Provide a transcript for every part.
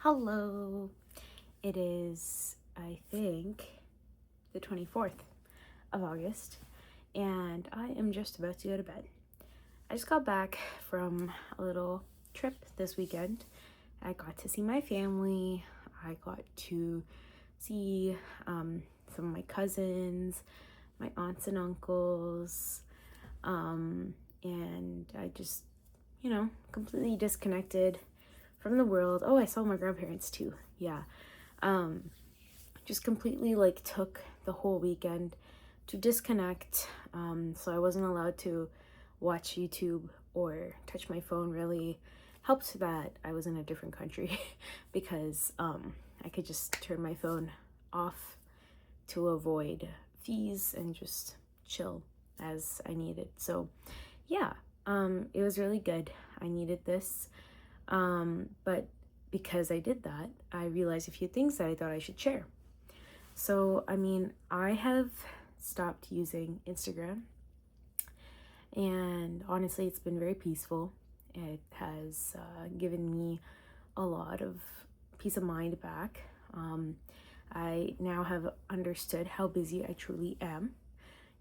Hello. It is, I think, the 24th of August, and I am just about to go to bed. I just got back from a little trip this weekend. I got to see my family. I got to see some of my cousins, my aunts and uncles, and I just, completely disconnected from the world. Oh, I saw my grandparents too. Yeah. Um, just completely like took the whole weekend to disconnect. So I wasn't allowed to watch YouTube or touch my phone really. Helped that I was in a different country because I could just turn my phone off to avoid fees and just chill as I needed. So yeah, it was really good. I needed this. But because I did that, I realized a few things that I thought I should share. So, I have stopped using Instagram, and honestly, it's been very peaceful. It has given me a lot of peace of mind back. I now have understood how busy I truly am.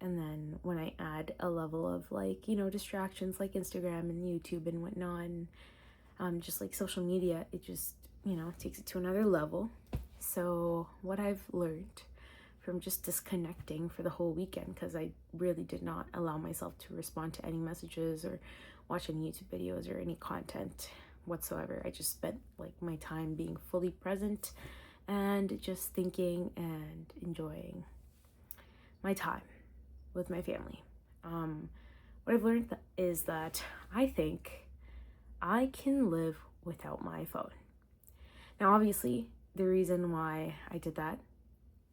And then when I add a level of distractions like Instagram and YouTube and whatnot, and just like social media, it just, takes it to another level. So what I've learned from just disconnecting for the whole weekend, because I really did not allow myself to respond to any messages or watch any YouTube videos or any content whatsoever. I just spent like my time being fully present and just thinking and enjoying my time with my family. What I've learned is that I think I can live without my phone. Now, obviously, the reason why I did that,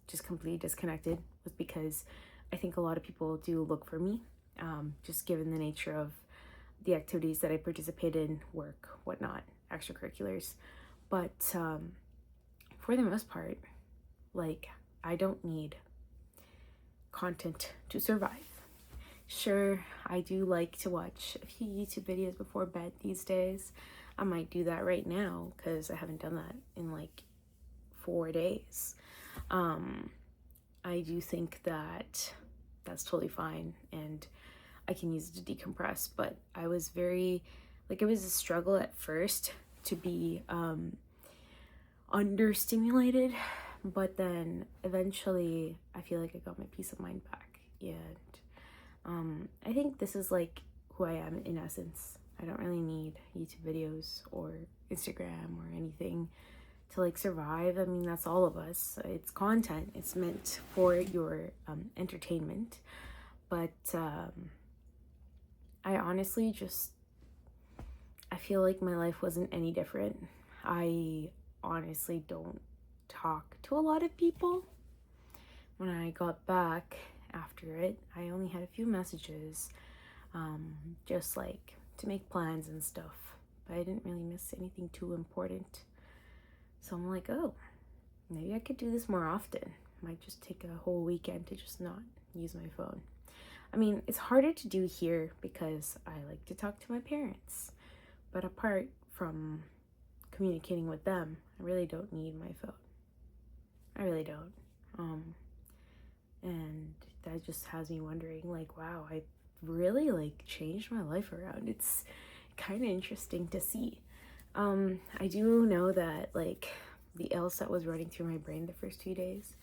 just completely disconnected, was because I think a lot of people do look for me, just given the nature of the activities that I participate in, work, whatnot, extracurriculars. But for the most part, I don't need content to survive. Sure, I do like to watch a few YouTube videos before bed these days. I might do that right now because I haven't done that in 4 days. I do think that that's totally fine and I can use it to decompress, but I was very, it was a struggle at first to be understimulated, but then eventually I feel like I got my peace of mind back. And I think this is who I am in essence. I don't really need YouTube videos or Instagram or anything to survive. I mean, that's all of us. It's content. It's meant for your entertainment. But I honestly I feel like my life wasn't any different. I honestly don't talk to a lot of people. When I got back after it, I only had a few messages, just to make plans and stuff, but I didn't really miss anything too important. So I'm like, oh, maybe I could do this more often. Might just take a whole weekend to just not use my phone. I mean, it's harder to do here because I like to talk to my parents, but apart from communicating with them, I really don't need my phone. I really don't. And that just has me wondering, wow, I really changed my life around. It's kind of interesting to see. I do know that the LSAT was running through my brain the first 2 days,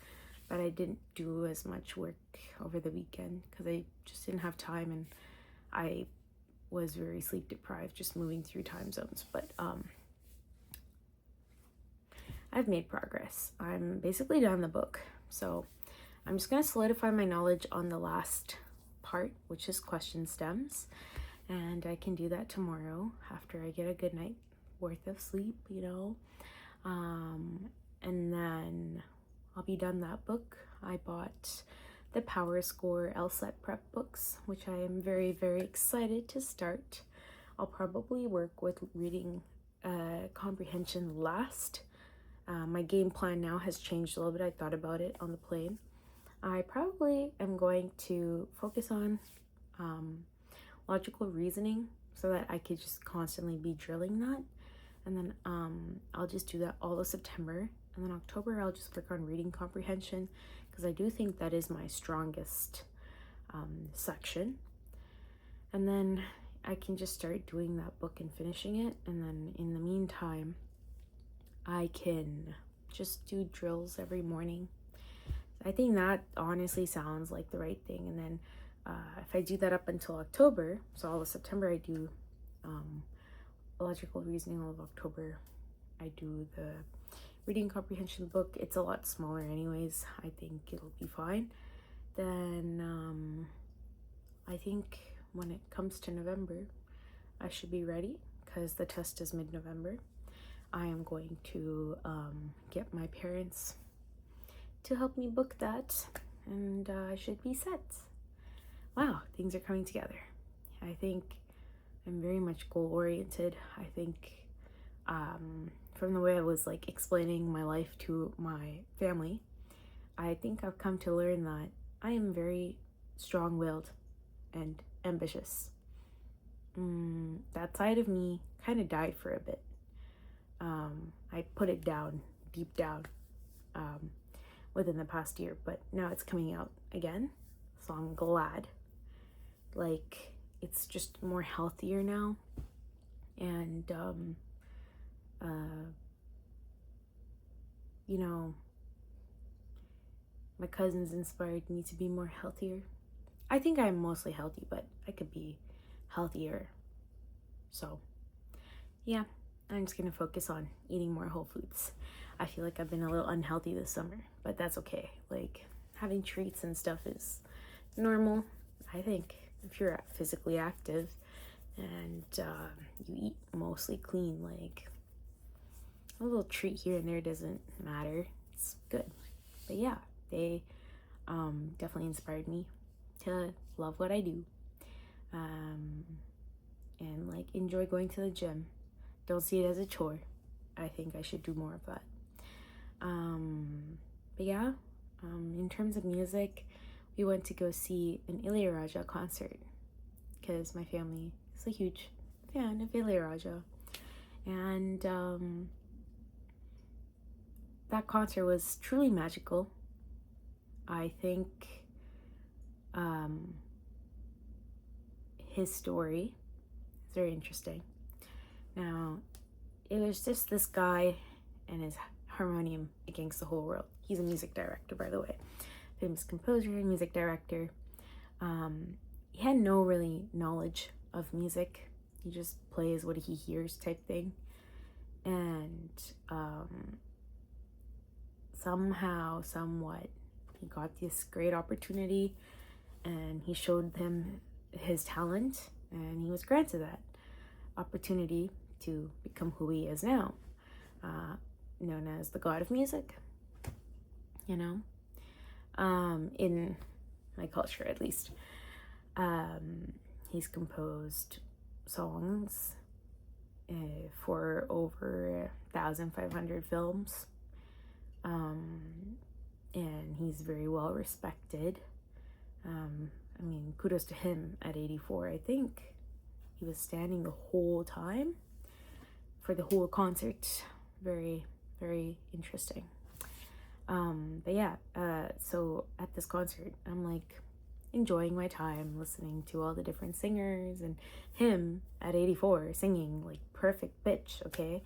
but I didn't do as much work over the weekend because I just didn't have time, and I was very sleep deprived just moving through time zones. But I've made progress. I'm basically done the book, so I'm just going to solidify my knowledge on the last part, which is question stems, and I can do that tomorrow after I get a good night worth of sleep, and then I'll be done that book. I bought the Power Score LSAT prep books, which I am very, very excited to start. I'll probably work with reading comprehension last. My game plan now has changed a little bit. I thought about it on the plane. I probably am going to focus on logical reasoning so that I could just constantly be drilling that. And then I'll just do that all of September. And then October, I'll just work on reading comprehension because I do think that is my strongest section. And then I can just start doing that book and finishing it. And then in the meantime, I can just do drills every morning. I think that honestly sounds like the right thing. And then if I do that up until October, so all of September I do logical reasoning, all of October I do the reading comprehension book. It's a lot smaller anyways. I think it'll be fine. Then I think when it comes to November, I should be ready because the test is mid-November. I am going to get my parents to help me book that, and I should be set. Wow, things are coming together. I think I'm very much goal-oriented. I think from the way I was like explaining my life to my family, I think I've come to learn that I am very strong-willed and ambitious. That side of me kind of died for a bit. I put it down, deep down, within the past year, but now it's coming out again, so I'm glad. Like, it's just more healthier now, and you know, my cousins inspired me to be more healthier. I think I'm mostly healthy, but I could be healthier. So yeah, I'm just gonna focus on eating more whole foods. I feel like I've been a little unhealthy this summer, but that's okay. Like, having treats and stuff is normal, I think, if you're physically active and you eat mostly clean. Like, a little treat here and there doesn't matter. It's good. But yeah, they definitely inspired me to love what I do, and like enjoy going to the gym. Don't see it as a chore. I think I should do more of that. But yeah, in terms of music, we went to go see an Ilayaraja concert because my family is a huge fan of Ilayaraja, and that concert was truly magical. I think his story is very interesting. Now, it was just this guy and his harmonium against the whole world. He's a music director, by the way, famous composer and music director. He had no really knowledge of music. He just plays what he hears type thing. And somehow, somewhat, he got this great opportunity, and he showed them his talent, and he was granted that opportunity to become who he is now, known as the God of Music, you know, in my culture at least. He's composed songs for over 1,500 films, and he's very well respected. I mean, kudos to him at 84. I think he was standing the whole time for the whole concert. Very, very interesting. But yeah, so at this concert, I'm like enjoying my time listening to all the different singers and him at 84 singing like perfect pitch, okay?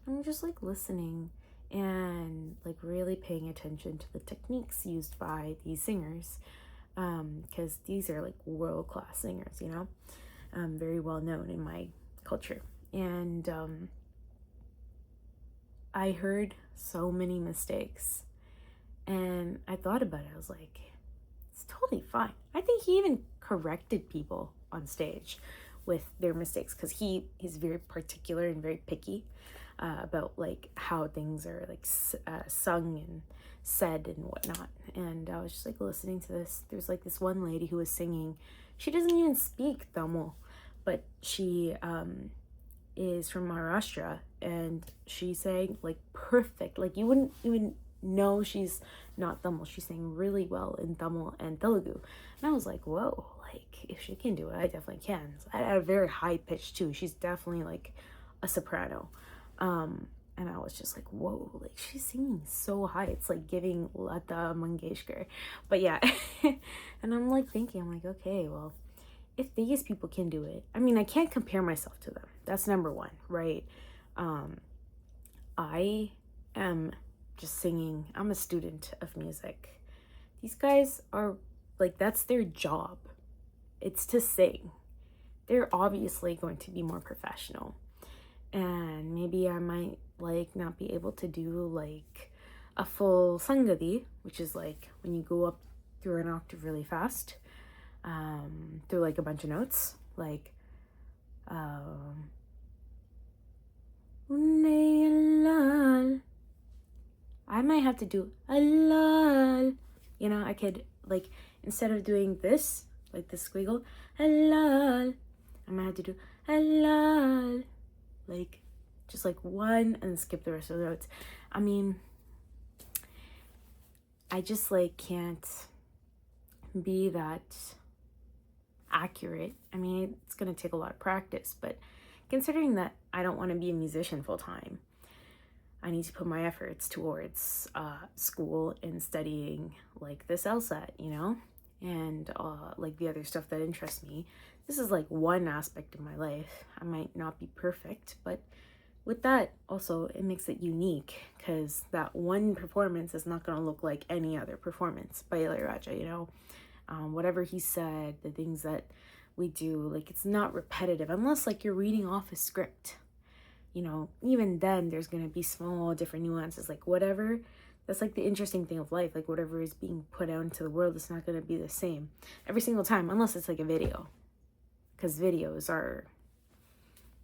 I'm just like listening and like really paying attention to the techniques used by these singers, because these are like world-class singers, you know, very well known in my culture. And I heard so many mistakes, and I thought about it. I was like, it's totally fine. I think he even corrected people on stage with their mistakes, because he's very particular and very picky about like how things are like sung and said and whatnot. And I was just like listening to this. There's like this one lady who was singing. She doesn't even speak Tamil, but she is from Maharashtra, and she sang like perfect. Like, you wouldn't even know she's not Tamil. She sang really well in Tamil and Telugu. And I was like, whoa, like if she can do it, I definitely can. At a very high pitch too. She's definitely like a soprano. And I was just like, whoa, like she's singing so high. It's like giving Lata Mangeshkar. But yeah, and I'm like thinking, I'm like, okay, well, if these people can do it, I mean, I can't compare myself to them. That's number one, right? I am just singing. I'm a student of music. These guys are like, that's their job. It's to sing. They're obviously going to be more professional. And maybe I might like not be able to do like a full sangadi, which is like when you go up through an octave really fast, through like a bunch of notes, like I might have to do a lal. You know, I could like, instead of doing this, like the squiggle, a lal, I might have to do a lal, like just like one and skip the rest of the notes. I mean, I just like can't be that accurate. I mean, it's gonna take a lot of practice, but considering that I don't want to be a musician full time, I need to put my efforts towards school and studying like this LSAT, you know, and like the other stuff that interests me. This is like one aspect of my life. I might not be perfect, but with that also it makes it unique, because that one performance is not going to look like any other performance by Ilayaraja, you know. Whatever he said, the things that we do, like it's not repetitive unless like you're reading off a script, you know. Even then there's going to be small different nuances, like whatever, that's like the interesting thing of life, like whatever is being put out into the world, it's not going to be the same every single time unless it's like a video, because videos are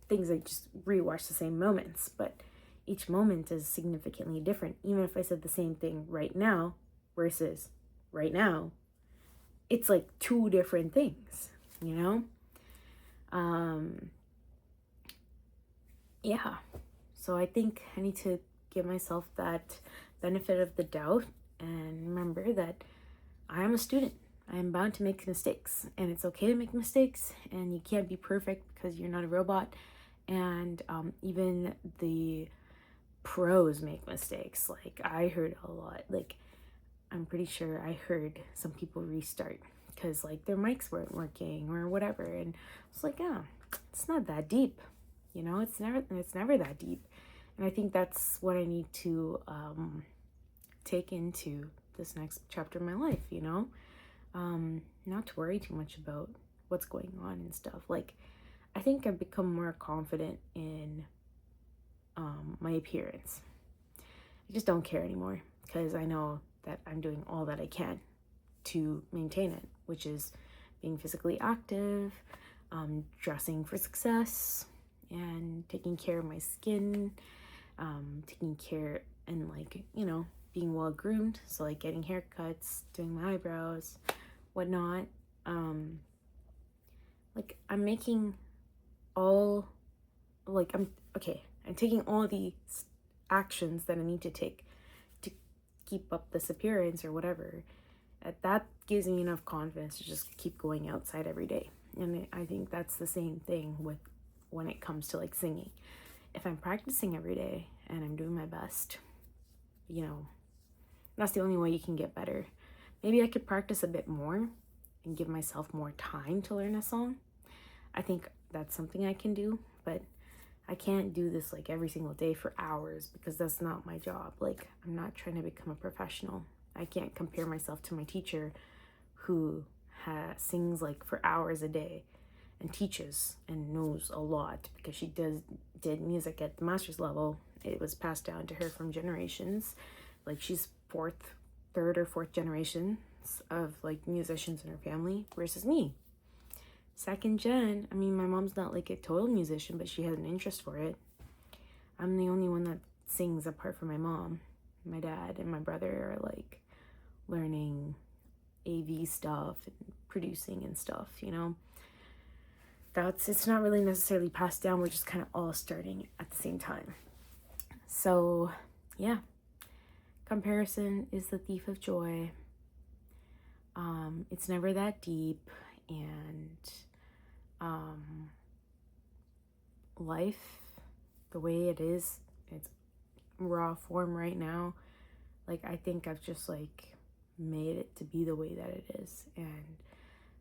things that just rewatch the same moments, but each moment is significantly different. Even if I said the same thing right now versus right now, it's like two different things, you know? Yeah. So I think I need to give myself that benefit of the doubt and remember that I am a student. I am bound to make mistakes, and it's okay to make mistakes, and you can't be perfect because you're not a robot. And even the pros make mistakes. Like I heard a lot, like I'm pretty sure I heard some people restart because like their mics weren't working or whatever, and it's like, yeah, it's not that deep, you know. It's never that deep. And I think that's what I need to take into this next chapter of my life, you know. Not to worry too much about what's going on and stuff. Like I think I've become more confident in my appearance. I just don't care anymore because I know that I'm doing all that I can to maintain it, which is being physically active, dressing for success, and taking care of my skin, taking care and like, you know, being well groomed. So like getting haircuts, doing my eyebrows, whatnot. Like I'm making all, like I'm taking all the actions that I need to take to keep up this appearance or whatever. That gives me enough confidence to just keep going outside every day. And I think that's the same thing with when it comes to like singing. If I'm practicing every day and I'm doing my best, you know, that's the only way you can get better. Maybe I could practice a bit more and give myself more time to learn a song. I think that's something I can do, but I can't do this like every single day for hours because that's not my job. Like I'm not trying to become a professional. I can't compare myself to my teacher who sings like for hours a day and teaches and knows a lot because she did music at the master's level. It was passed down to her from generations. Like she's third or fourth generations of like musicians in her family versus me. Second gen, I mean, my mom's not like a total musician, but she has an interest for it. I'm the only one that sings apart from my mom. My dad and my brother are like learning AV stuff and producing and stuff, you know. It's not really necessarily passed down. We're just kind of all starting at the same time. So, yeah. Comparison is the thief of joy. It's never that deep, and life the way it is, it's raw form right now. Like, I think I've just like made it to be the way that it is, and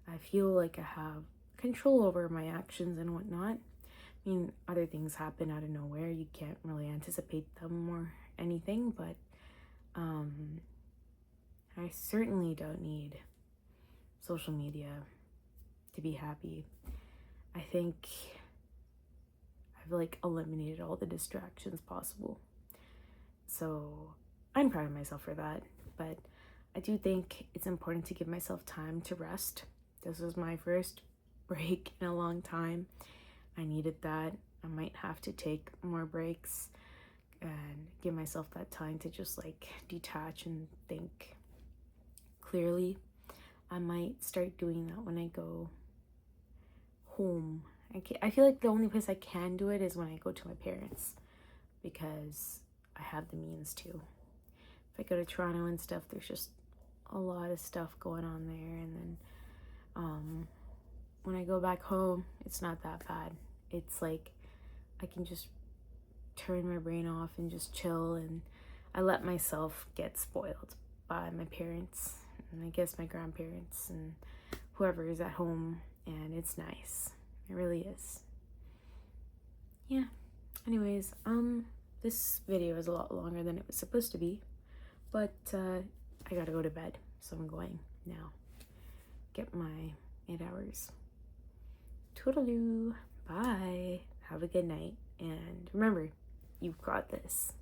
I feel like I have control over my actions and whatnot. I mean, other things happen out of nowhere. You can't really anticipate them or anything, but I certainly don't need social media to be happy. I think I've like eliminated all the distractions possible. So I'm proud of myself for that. But I do think it's important to give myself time to rest. This was my first break in a long time. I needed that. I might have to take more breaks and give myself that time to just like detach and think clearly. I might start doing that when I go home. I feel like the only place I can do it is when I go to my parents, because I have the means to. If I go to Toronto and stuff, there's just a lot of stuff going on there, and then when I go back home, it's not that bad. It's like I can just turn my brain off and just chill, and I let myself get spoiled by my parents and I guess my grandparents and whoever is at home, and it's nice. It really is. Yeah. Anyways, this video is a lot longer than it was supposed to be, but I gotta go to bed, so I'm going now. Get my 8 hours. Toodaloo. Bye. Have a good night. And remember, you've got this.